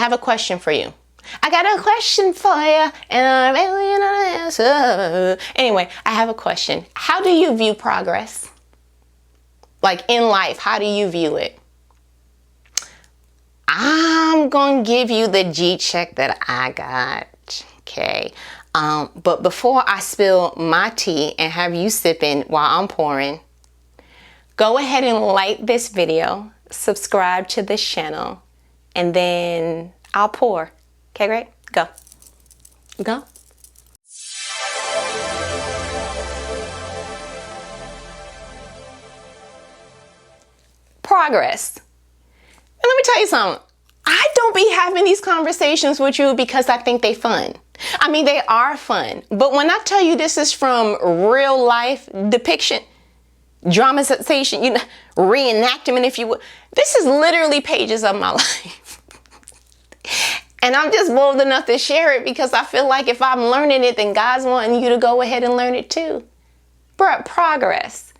have a question for you. I got a question for you, and I really know the answer. Anyway, I have a question. How do you view progress? Like in life, how do you view it? I'm going to give you the G check that I got. Okay. But before I spill my tea and have you sipping while I'm pouring, go ahead and like this video, subscribe to this channel, and then I'll pour. Okay, great? Go. Go. Progress. And let me tell you something. I don't be having these conversations with you because I think they fun. I mean, they are fun. But when I tell you this is from real life depiction, dramatization, reenactment, if you will, this is literally pages of my life. And I'm just bold enough to share it because I feel like if I'm learning it, then God's wanting you to go ahead and learn it too. Bruh, progress.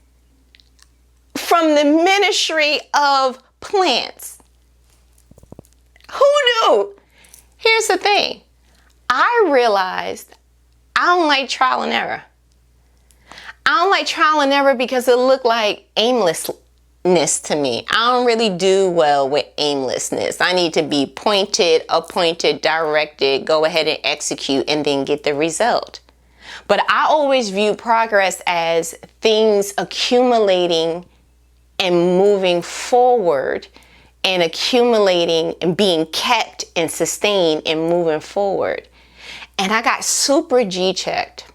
From the ministry of plants. Who knew? Here's the thing. I realized I don't like trial and error. I don't like trial and error because it looked like aimlessness to me. I don't really do well with aimlessness. I need to be pointed, appointed, directed, go ahead and execute, and then get the result. But I always view progress as things accumulating and moving forward, and accumulating and being kept and sustained and moving forward. And I got super G-checked.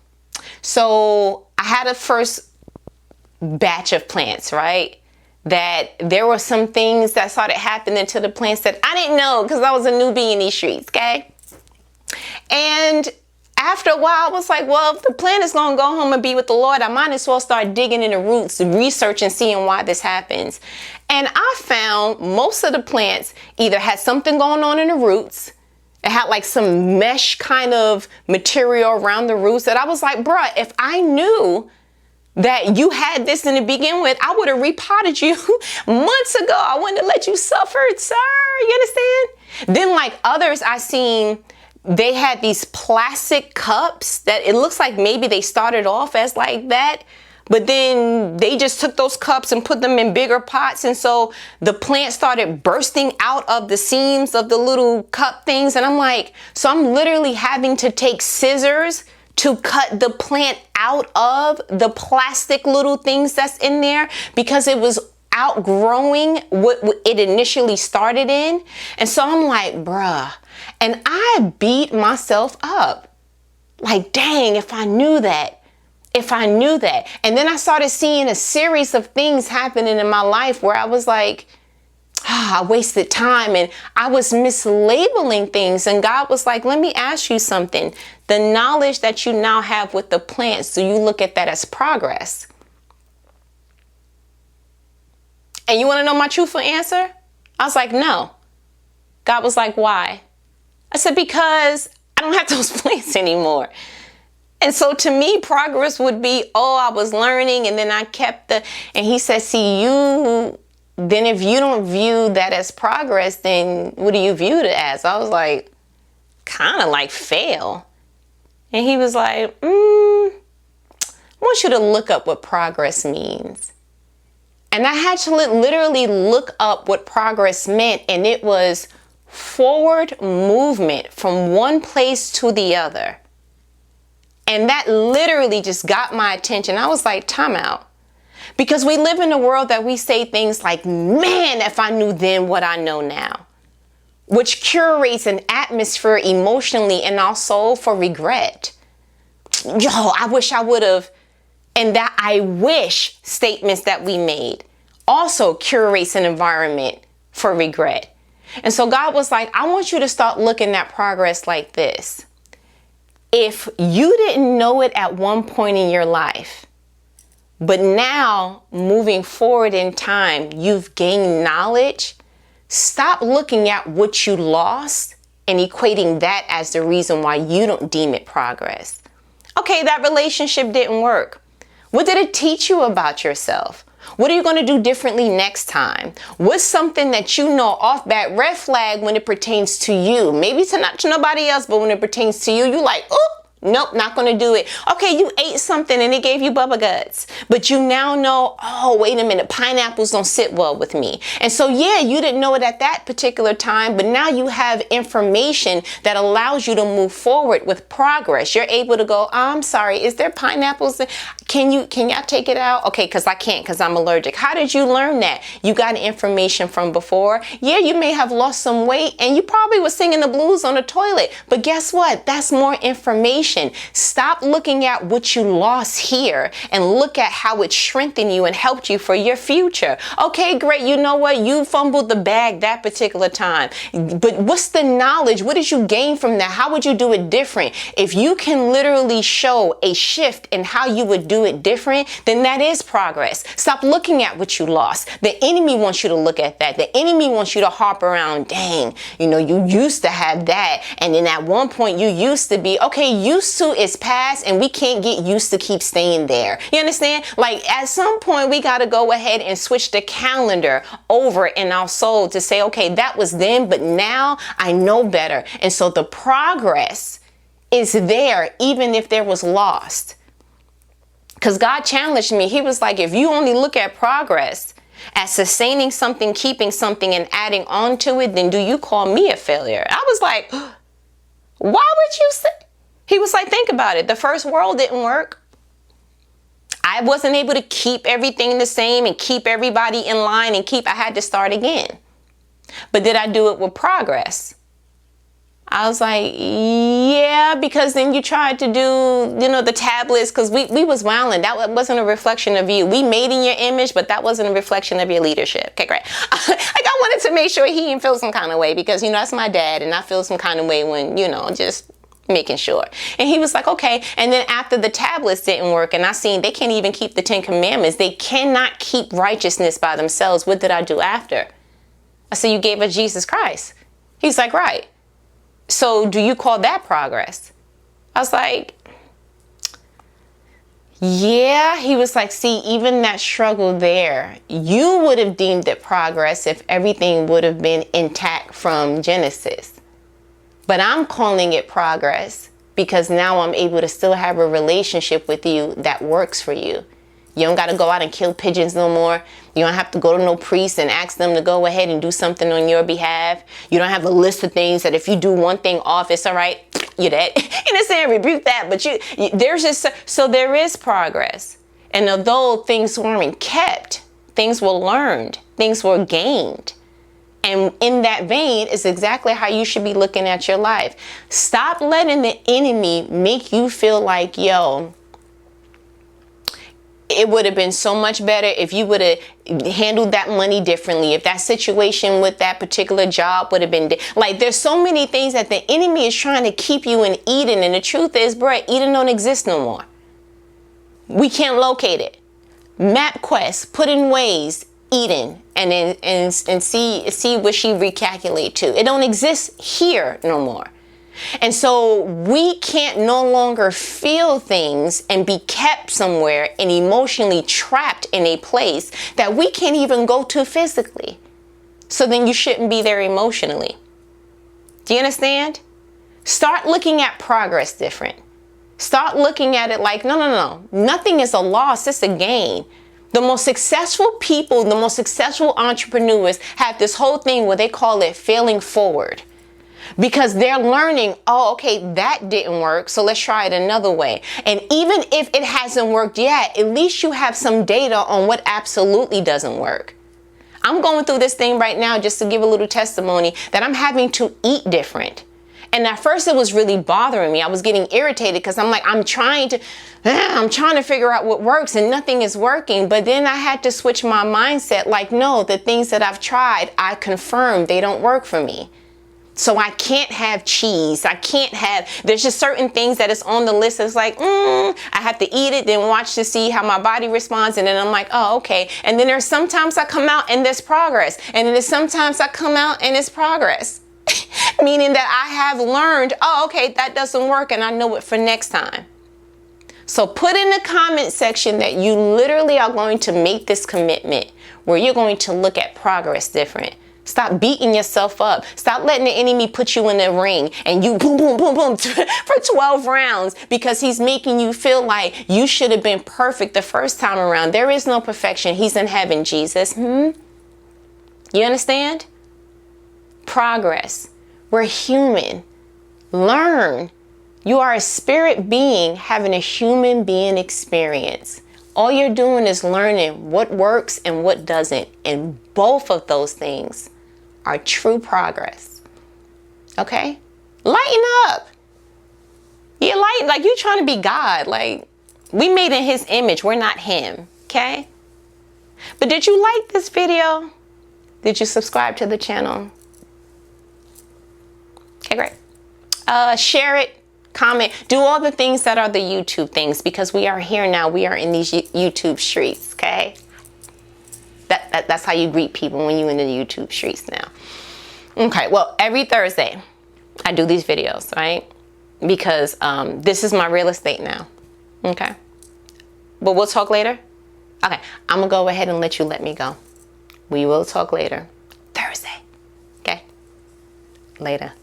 So I had a first batch of plants, right? That there were some things that started happening to the plants that I didn't know because I was a newbie in these streets, okay? And after a while, I was like, well, if the plant is going to go home and be with the Lord, I might as well start digging in the roots, researching, seeing why this happens. And I found most of the plants either had something going on in the roots. It had like some mesh kind of material around the roots that I was like, bruh, if I knew that you had this in the begin with, I would have repotted you months ago. I wouldn't have let you suffer, sir. You understand? Then like others I seen, they had these plastic cups that it looks like maybe they started off as like that, but then they just took those cups and put them in bigger pots. And so the plant started bursting out of the seams of the little cup things. And I'm like, so I'm literally having to take scissors to cut the plant out of the plastic little things that's in there because it was outgrowing what it initially started in. And so I'm like, bruh. And I beat myself up. Like, dang, if I knew that. If I knew that. And then I started seeing a series of things happening in my life where I was like, I wasted time and I was mislabeling things. And God was like, let me ask you something. The knowledge that you now have with the plants, do you look at that as progress? And you want to know my truthful answer? I was like, no. God was like, why? I said, because I don't have those plants anymore. And so to me, progress would be, oh, I was learning and then I kept and he said, see, then if you don't view that as progress, then what do you view it as? I was like, kind of like fail. And he was like, I want you to look up what progress means. And I had to literally look up what progress meant. And it was forward movement from one place to the other. And that literally just got my attention. I was like, time out. Because we live in a world that we say things like, man, if I knew then what I know now, which curates an atmosphere emotionally and also for regret. Yo, I wish I would have. And that I wish statements that we made also curates an environment for regret. And so God was like, I want you to start looking at progress like this. If you didn't know it at one point in your life, but now moving forward in time, you've gained knowledge, stop looking at what you lost and equating that as the reason why you don't deem it progress. Okay, that relationship didn't work. What did it teach you about yourself? What are you going to do differently next time? What's something that you know off bat red flag when it pertains to you? Maybe to not to nobody else, but when it pertains to you, you like, oh, nope, not going to do it. Okay, you ate something and it gave you bubba guts, but you now know, oh, wait a minute, pineapples don't sit well with me. And so, yeah, you didn't know it at that particular time, but now you have information that allows you to move forward with progress. You're able to go, I'm sorry, is there pineapples? Can y'all take it out? Okay, because I can't because I'm allergic. How did you learn that? You got information from before. Yeah, you may have lost some weight and you probably were singing the blues on the toilet, but guess what? That's more information. Stop looking at what you lost here and look at how it strengthened you and helped you for your future. Okay, great. You know what? You fumbled the bag that particular time, but what's the knowledge? What did you gain from that? How would you do it different? If you can literally show a shift in how you would do it different, then that is progress. Stop looking at what you lost. The enemy wants you to look at that. The enemy wants you to harp around, dang, you know, you used to have that. And then at one point you used to be, okay, used to is past and we can't get used to keep staying there. You understand? Like at some point we got to go ahead and switch the calendar over in our soul to say, okay, that was then, but now I know better. And so the progress is there even if there was lost. Because God challenged me. He was like, if you only look at progress as sustaining something, keeping something, and adding on to it, then do you call me a failure? I was like, why would you say? He was like, think about it. The first world didn't work. I wasn't able to keep everything the same and keep everybody in line and I had to start again. But did I do it with progress? I was like, yeah, because then you tried to do, you know, the tablets, because we was wilding. That wasn't a reflection of you. We made in your image, but that wasn't a reflection of your leadership. Okay, great. Like I wanted to make sure he didn't feel some kind of way because, you know, that's my dad and I feel some kind of way when, you know, just making sure. And he was like, okay. And then after the tablets didn't work and I seen they can't even keep the 10 commandments. They cannot keep righteousness by themselves. What did I do after? I said, you gave us Jesus Christ. He's like, right. So do you call that progress? I was like, yeah. He was like, see, even that struggle there, you would have deemed it progress if everything would have been intact from Genesis. But I'm calling it progress because now I'm able to still have a relationship with you that works for you. You don't got to go out and kill pigeons no more. You don't have to go to no priest and ask them to go ahead and do something on your behalf. You don't have a list of things that if you do one thing off, it's all right. You're that. And it's saying rebuke that, but there's just, so there is progress. And although things weren't kept, things were learned, things were gained. And in that vein is exactly how you should be looking at your life. Stop letting the enemy make you feel like, yo, it would have been so much better if you would have handled that money differently. If that situation with that particular job would have been like, there's so many things that the enemy is trying to keep you in Eden. And the truth is, bro, Eden don't exist no more. We can't locate it. MapQuest, put in Waze, Eden, and then and see what she recalculate to. It don't exist here no more. And so we can't no longer feel things and be kept somewhere and emotionally trapped in a place that we can't even go to physically. So then you shouldn't be there emotionally. Do you understand? Start looking at progress different. Start looking at it like, no. Nothing is a loss, it's a gain. The most successful people, the most successful entrepreneurs have this whole thing where they call it failing forward. Because they're learning, oh, okay, that didn't work, so let's try it another way. And even if it hasn't worked yet, at least you have some data on what absolutely doesn't work. I'm going through this thing right now just to give a little testimony that I'm having to eat different. And at first it was really bothering me. I was getting irritated because I'm like, I'm trying to figure out what works and nothing is working. But then I had to switch my mindset like, no, the things that I've tried, I confirm they don't work for me. So I can't have cheese. There's just certain things that is on the list that's like, I have to eat it, then watch to see how my body responds. And then I'm like, oh, okay. And then there's sometimes I come out and there's progress. And then there's sometimes I come out and it's progress. Meaning that I have learned, oh, okay, that doesn't work and I know it for next time. So put in the comment section that you literally are going to make this commitment where you're going to look at progress different. Stop beating yourself up. Stop letting the enemy put you in the ring and you boom, boom, boom, boom for 12 rounds because he's making you feel like you should have been perfect the first time around. There is no perfection. He's in heaven, Jesus. You understand? Progress. We're human. Learn. You are a spirit being having a human being experience. All you're doing is learning what works and what doesn't. And both of those things are true progress. Okay? Lighten up. You're like you're trying to be God. Like, we made in his image. We're not him. Okay? But did you like this video? Did you subscribe to the channel? Okay, great. Share it. Comment, do all the things that are the YouTube things because we are here now. We are in these YouTube streets, okay? That's how you greet people when you're in the YouTube streets now. Okay, well, every Thursday I do these videos, right? Because this is my real estate now, okay? But we'll talk later. Okay, I'm gonna go ahead and let me go. We will talk later. Thursday, okay? Later.